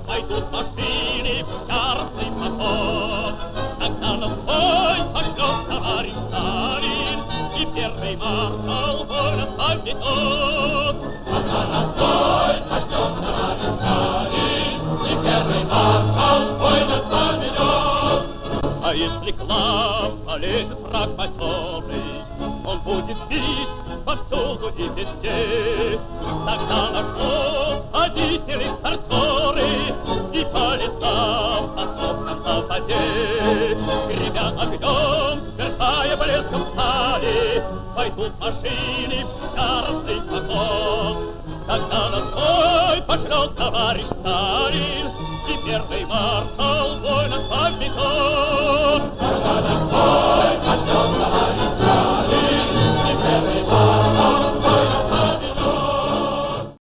Пойдут машины в яростный поток. Тогда на бой пошлет товарищ Сталин, и первый маршал вольно поведет. Тогда на бой пошлет товарищ Сталин, и первый маршал вольно поведет. А если к нам полезет враг матерый, он будет бить повсюду и везде. Тогда наш водители, стартеры, и по лицам, по сопкам, по воде, гремя огнем, сверкая блеском стали, пойдут машины в яростный поток. Тогда на бой пошлет товарищ